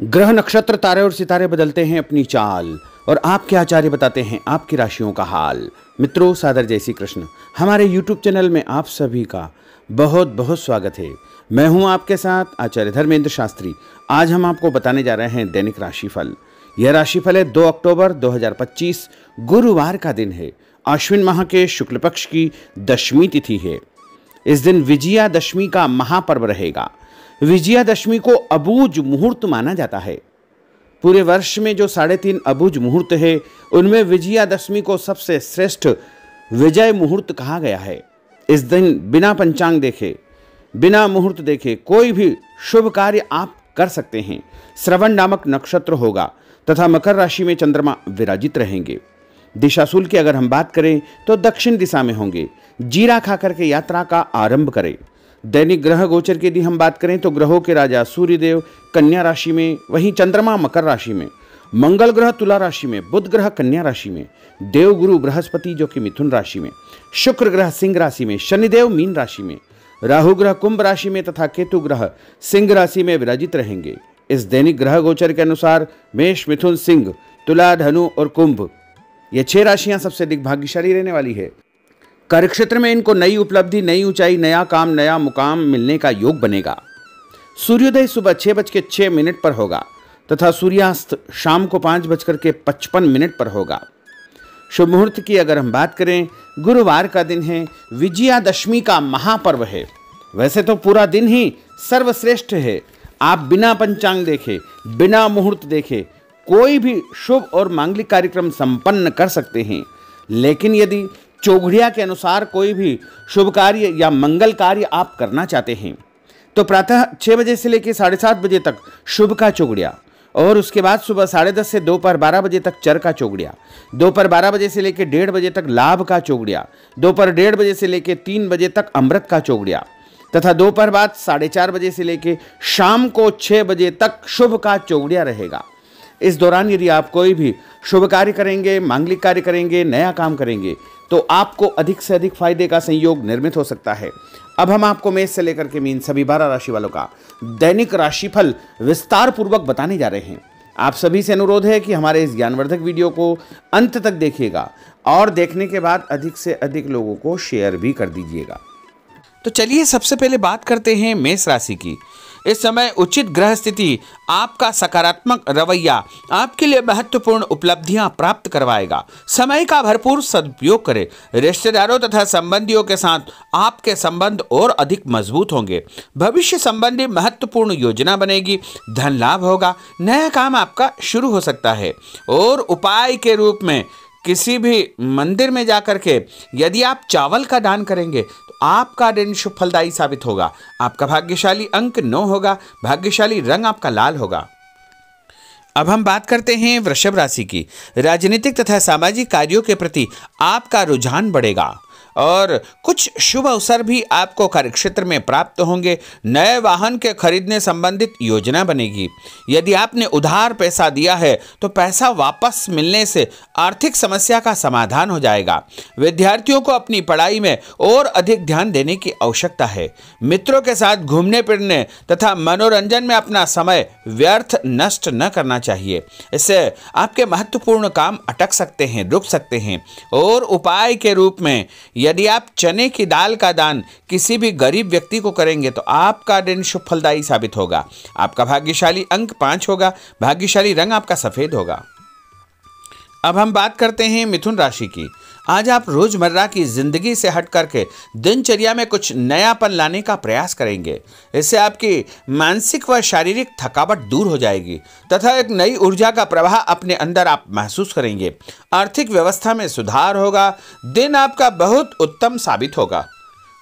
ग्रह नक्षत्र तारे और सितारे बदलते हैं अपनी चाल और आपके आचार्य बताते हैं आपकी राशियों का हाल। मित्रों, सादर जय श्री कृष्ण। हमारे YouTube चैनल में आप सभी का बहुत बहुत स्वागत है। मैं हूं आपके साथ आचार्य धर्मेंद्र शास्त्री। आज हम आपको बताने जा रहे हैं दैनिक राशिफल। यह राशिफल है 2 अक्टूबर 2025 गुरुवार का दिन है। आश्विन माह के शुक्ल पक्ष की दशमी तिथि है। इस दिन विजयादशमी का महापर्व रहेगा। विजयादशमी को अबूझ मुहूर्त माना जाता है। पूरे वर्ष में जो 3.5 अबूझ मुहूर्त है, उनमें विजयादशमी को सबसे श्रेष्ठ विजय मुहूर्त कहा गया है। इस दिन बिना पंचांग देखे, बिना मुहूर्त देखे कोई भी शुभ कार्य आप कर सकते हैं। श्रवण नामक नक्षत्र होगा तथा मकर राशि में चंद्रमा विराजित रहेंगे। दिशाशूल की अगर हम बात करें तो दक्षिण दिशा में होंगे। जीरा खाकर के यात्रा का आरंभ करें। दैनिक ग्रह गोचर की यदि हम बात करें तो ग्रहों के राजा सूर्यदेव कन्या राशि में, वहीं चंद्रमा मकर राशि में, मंगल ग्रह तुला राशि में, बुध ग्रह कन्या राशि में, देवगुरु बृहस्पति जो कि मिथुन राशि में, शुक्र ग्रह सिंह राशि में, शनिदेव मीन राशि में, राहु ग्रह कुंभ राशि में तथा केतु ग्रह सिंह राशि में विराजित रहेंगे। इस दैनिक ग्रह गोचर के अनुसार मेष, मिथुन, सिंह, तुला, धनु और कुंभ, ये 6 राशियां सबसे अधिक भाग्यशाली रहने वाली है। कार्यक्षेत्र में इनको नई उपलब्धि, नई ऊंचाई, नया काम, नया मुकाम मिलने का योग बनेगा। सूर्योदय सुबह 6:06 पर होगा तथा सूर्यास्त शाम को 5:55 पर होगा। शुभ मुहूर्त की अगर हम बात करें, गुरुवार का दिन है। विजयादशमी का महापर्व है। वैसे तो पूरा दिन ही सर्वश्रेष्ठ है। आप बिना पंचांग देखे, बिना मुहूर्त देखे कोई भी शुभ और मांगलिक कार्यक्रम संपन्न कर सकते हैं। लेकिन यदि चौघड़िया के अनुसार कोई भी शुभ कार्य या मंगल कार्य आप करना चाहते हैं तो प्रातः 6 बजे से लेकर 7:30 बजे तक शुभ का चौघड़िया, और उसके बाद सुबह 10:30 से दोपहर 12 बजे तक चर का चौघड़िया, दोपहर 12 बजे से लेकर 1:30 बजे तक लाभ का चौघड़िया, दोपहर 1:30 बजे से लेकर 3 बजे तक अमृत का चौघड़िया तथा दोपहर बाद 4:30 बजे से लेकर शाम को 6 बजे तक शुभ का चौघड़िया रहेगा। इस दौरान यदि आप कोई भी शुभ कार्य करेंगे, मांगलिक कार्य करेंगे, नया काम करेंगे तो आपको अधिक से अधिक फायदे का संयोग निर्मित हो सकता है। अब हम आपको मेष से लेकर के मीन सभी 12 राशि वालों का दैनिक राशिफल विस्तार पूर्वक बताने जा रहे हैं। आप सभी से अनुरोध है कि हमारे इस ज्ञानवर्धक वीडियो को अंत तक देखिएगा और देखने के बाद अधिक से अधिक लोगों को शेयर भी कर दीजिएगा। तो चलिए सबसे पहले बात करते हैं मेष राशि की। इस समय उचित ग्रह स्थिति आपका सकारात्मक रवैया आपके लिए महत्वपूर्ण उपलब्धियां प्राप्त करवाएगा। समय का भरपूर सदुपयोग करें। रिश्तेदारों तथा संबंधियों के साथ आपके संबंध और अधिक मजबूत होंगे। भविष्य संबंधी महत्वपूर्ण योजना बनेगी। धन लाभ होगा। नया काम आपका शुरू हो सकता है। और उपाय के रूप में किसी भी मंदिर में जाकर के यदि आप चावल का दान करेंगे तो आपका दिन शुभ फलदायी साबित होगा। आपका भाग्यशाली अंक 9 होगा। भाग्यशाली रंग आपका लाल होगा। अब हम बात करते हैं वृषभ राशि की। राजनीतिक तथा सामाजिक कार्यों के प्रति आपका रुझान बढ़ेगा और कुछ शुभ अवसर भी आपको कार्यक्षेत्र में प्राप्त होंगे। नए वाहन के खरीदने संबंधित योजना बनेगी। यदि आपने उधार पैसा दिया है तो पैसा वापस मिलने से आर्थिक समस्या का समाधान हो जाएगा। विद्यार्थियों को अपनी पढ़ाई में और अधिक ध्यान देने की आवश्यकता है। मित्रों के साथ घूमने फिरने तथा मनोरंजन में अपना समय व्यर्थ नष्ट न करना चाहिए। इससे आपके महत्वपूर्ण काम अटक सकते हैं, रुक सकते हैं। और उपाय के रूप में यदि आप चने की दाल का दान किसी भी गरीब व्यक्ति को करेंगे तो आपका दिन शुभ फलदायी साबित होगा। आपका भाग्यशाली अंक 5 होगा। भाग्यशाली रंग आपका सफेद होगा। अब हम बात करते हैं मिथुन राशि की। आज आप रोजमर्रा की जिंदगी से हट करके दिनचर्या में कुछ नयापन लाने का प्रयास करेंगे। इससे आपकी मानसिक व शारीरिक थकावट दूर हो जाएगी तथा एक नई ऊर्जा का प्रवाह अपने अंदर आप महसूस करेंगे। आर्थिक व्यवस्था में सुधार होगा। दिन आपका बहुत उत्तम साबित होगा।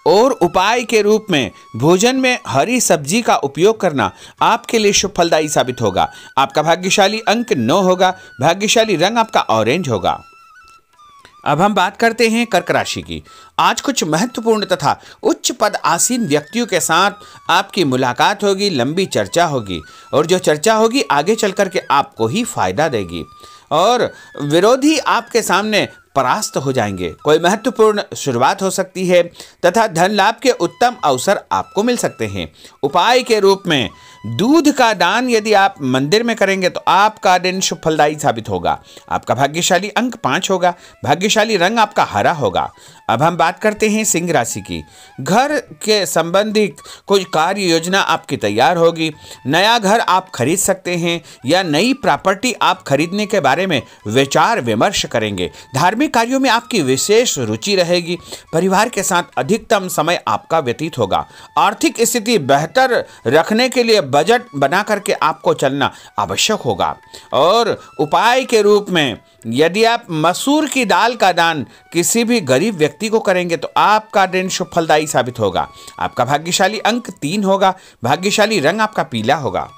और उपाय के रूप में भोजन में हरी सब्जी का उपयोग करना आपके लिए शुभ फलदायी साबित होगा। आपका भाग्यशाली अंक 9 होगा। भाग्यशाली रंग आपका ऑरेंज होगा। अब हम बात करते हैं कर्क राशि की। आज कुछ महत्वपूर्ण तथा उच्च पद आसीन व्यक्तियों के साथ आपकी मुलाकात होगी। लंबी चर्चा होगी और जो चर्चा होगी आगे चल कर के आपको ही फायदा देगी। और विरोधी आपके सामने परास्त हो जाएंगे। कोई महत्वपूर्ण शुरुआत हो सकती है तथा धन लाभ के उत्तम अवसर आपको मिल सकते हैं। उपाय के रूप में दूध का दान यदि आप मंदिर में करेंगे तो आपका दिन शुभ फलदायी साबित होगा। आपका भाग्यशाली अंक 5 होगा। भाग्यशाली रंग आपका हरा होगा। अब हम बात करते हैं सिंह राशि की। घर के संबंधी कोई कार्य योजना आपकी तैयार होगी। नया घर आप खरीद सकते हैं या नई प्रॉपर्टी आप खरीदने के बारे में विचार विमर्श करेंगे। धार्मिक कार्यों में आपकी विशेष रुचि रहेगी। परिवार के साथ अधिकतम समय आपका व्यतीत होगा। आर्थिक स्थिति बेहतर रखने के लिए बजट बना करके आपको चलना आवश्यक होगा। और उपाय के रूप में यदि आप मसूर की दाल का दान किसी भी गरीब व्यक्ति को करेंगे तो आपका दिन शुभ फलदायी साबित होगा। आपका भाग्यशाली अंक 3 होगा। भाग्यशाली रंग आपका पीला होगा।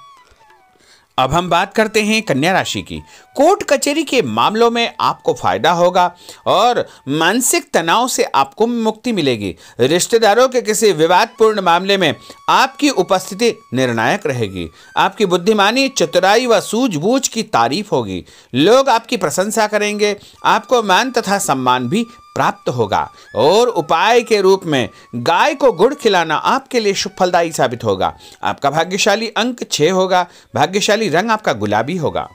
अब हम बात करते हैं कन्या राशि की। कोर्ट कचहरी के मामलों में आपको फायदा होगा और मानसिक तनाव से आपको मुक्ति मिलेगी। रिश्तेदारों के किसी विवादपूर्ण मामले में आपकी उपस्थिति निर्णायक रहेगी। आपकी बुद्धिमानी, चतुराई व सूझबूझ की तारीफ होगी। लोग आपकी प्रशंसा करेंगे। आपको मान तथा सम्मान भी प्राप्त होगा। और उपाय के रूप में गाय को गुड़ खिलाना आपके लिए शुभ फलदायी साबित होगा। आपका भाग्यशाली अंक 6 होगा। भाग्यशाली रंग आपका गुलाबी होगा।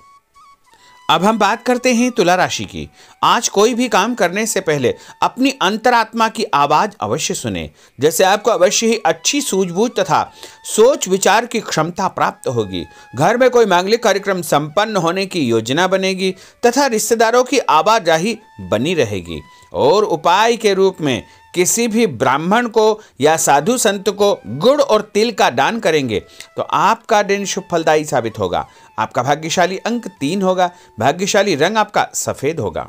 अब हम बात करते हैं तुला राशि की। आज कोई भी काम करने से पहले अपनी अंतरात्मा की आवाज अवश्य सुने। जैसे आपको अवश्य ही अच्छी सूझबूझ तथा सोच विचार की क्षमता प्राप्त होगी। घर में कोई मांगलिक कार्यक्रम संपन्न होने की योजना बनेगी तथा रिश्तेदारों की आवाजाही बनी रहेगी। और उपाय के रूप में किसी भी ब्राह्मण को या साधु संत को गुड़ और तिल का दान करेंगे तो आपका दिन शुभ फलदायी साबित होगा। आपका भाग्यशाली अंक 3 होगा। भाग्यशाली रंग आपका सफेद होगा।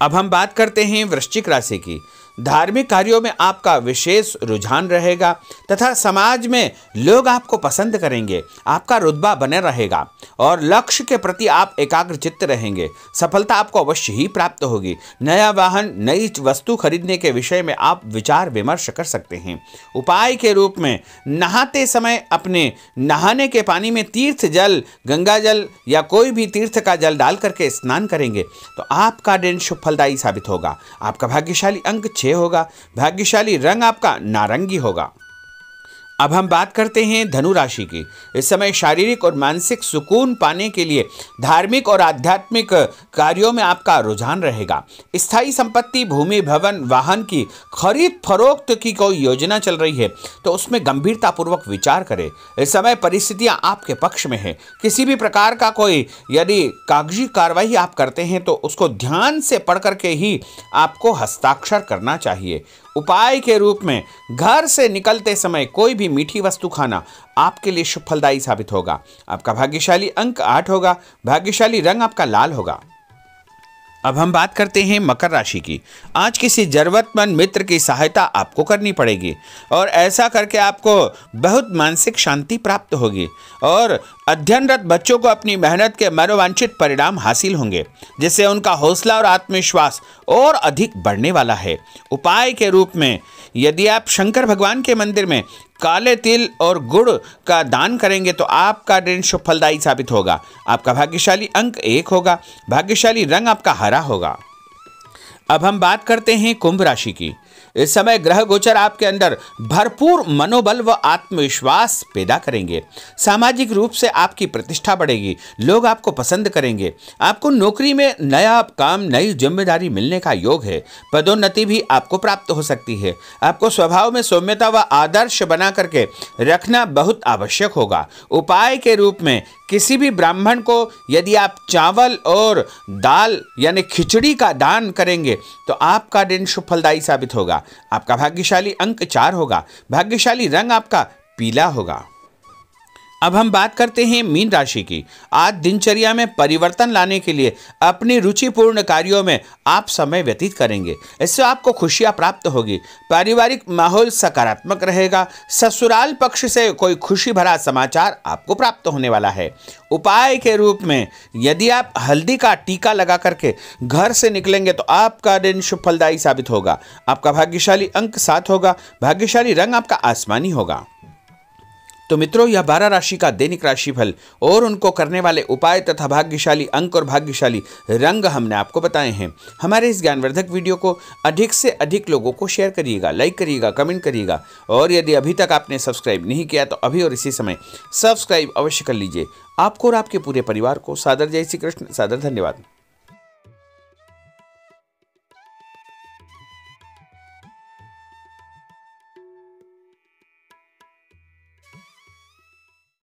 अब हम बात करते हैं वृश्चिक राशि की। धार्मिक कार्यों में आपका विशेष रुझान रहेगा तथा समाज में लोग आपको पसंद करेंगे। आपका रुतबा बने रहेगा और लक्ष्य के प्रति आप एकाग्रचित्त रहेंगे। सफलता आपको अवश्य ही प्राप्त होगी। नया वाहन, नई वस्तु खरीदने के विषय में आप विचार विमर्श कर सकते हैं। उपाय के रूप में नहाते समय अपने नहाने के पानी में तीर्थ जल, गंगा जल या कोई भी तीर्थ का जल डाल करके स्नान करेंगे तो आपका दिन शुभ फलदायी साबित होगा। आपका भाग्यशाली अंक 6 होगा। भाग्यशाली रंग आपका नारंगी होगा। अब हम बात करते हैं धनु राशि की। इस समय शारीरिक और मानसिक सुकून पाने के लिए धार्मिक और आध्यात्मिक कार्यों में आपका रुझान रहेगा। स्थायी संपत्ति, भूमि, भवन, वाहन की खरीद फरोख्त की कोई योजना चल रही है तो उसमें गंभीरतापूर्वक विचार करें। इस समय परिस्थितियां आपके पक्ष में है। किसी भी प्रकार का कोई यदि कागजी कार्रवाई आप करते हैं तो उसको ध्यान से पढ़ करके ही आपको हस्ताक्षर करना चाहिए। उपाय के रूप में घर से निकलते समय कोई भी मीठी वस्तु खाना आपके लिए शुभ फलदायी साबित होगा। आपका भाग्यशाली अंक 8 होगा। भाग्यशाली रंग आपका लाल होगा। अब हम बात करते हैं मकर राशि की। आज किसी जरूरतमंद मित्र की सहायता आपको करनी पड़ेगी और ऐसा करके आपको बहुत मानसिक शांति प्राप्त होगी और अध्ययनरत बच्चों को अपनी मेहनत के मनोवांछित परिणाम हासिल होंगे, जिससे उनका हौसला और आत्मविश्वास और अधिक बढ़ने वाला है। उपाय के रूप में यदि आप शंकर भगवान के मंदिर में काले तिल और गुड़ का दान करेंगे तो आपका दिन शुभ फलदायी साबित होगा। आपका भाग्यशाली अंक 1 होगा। भाग्यशाली रंग आपका हरा होगा। अब हम बात करते हैं कुंभ राशि की। इस समय ग्रह गोचर आपके अंदर भरपूर मनोबल व आत्मविश्वास पैदा करेंगे। सामाजिक रूप से आपकी प्रतिष्ठा बढ़ेगी। लोग आपको पसंद करेंगे। आपको नौकरी में नया काम, नई जिम्मेदारी मिलने का योग है। पदोन्नति भी आपको प्राप्त हो सकती है। आपको स्वभाव में सौम्यता व आदर्श बना करके रखना बहुत आवश्यक होगा। उपाय के रूप में किसी भी ब्राह्मण को यदि आप चावल और दाल यानी खिचड़ी का दान करेंगे तो आपका दिन शुभ फलदायी साबित होगा। आपका भाग्यशाली अंक 4 होगा। भाग्यशाली रंग आपका पीला होगा। अब हम बात करते हैं मीन राशि की। आज दिनचर्या में परिवर्तन लाने के लिए अपनी रुचिपूर्ण कार्यों में आप समय व्यतीत करेंगे। इससे आपको खुशियां प्राप्त होगी। पारिवारिक माहौल सकारात्मक रहेगा। ससुराल पक्ष से कोई खुशी भरा समाचार आपको प्राप्त होने वाला है। उपाय के रूप में यदि आप हल्दी का टीका लगा करके घर से निकलेंगे तो आपका दिन शुभ फलदायी साबित होगा। आपका भाग्यशाली अंक 7 होगा। भाग्यशाली रंग आपका आसमानी होगा। तो मित्रों, यह 12 राशि का दैनिक राशिफल और उनको करने वाले उपाय तथा भाग्यशाली अंक और भाग्यशाली रंग हमने आपको बताए हैं। हमारे इस ज्ञानवर्धक वीडियो को अधिक से अधिक लोगों को शेयर करिएगा, लाइक करिएगा, कमेंट करिएगा, और यदि अभी तक आपने सब्सक्राइब नहीं किया तो अभी और इसी समय सब्सक्राइब अवश्य कर लीजिए। आपको और आपके पूरे परिवार को सादर जय श्री कृष्ण, सादर धन्यवाद।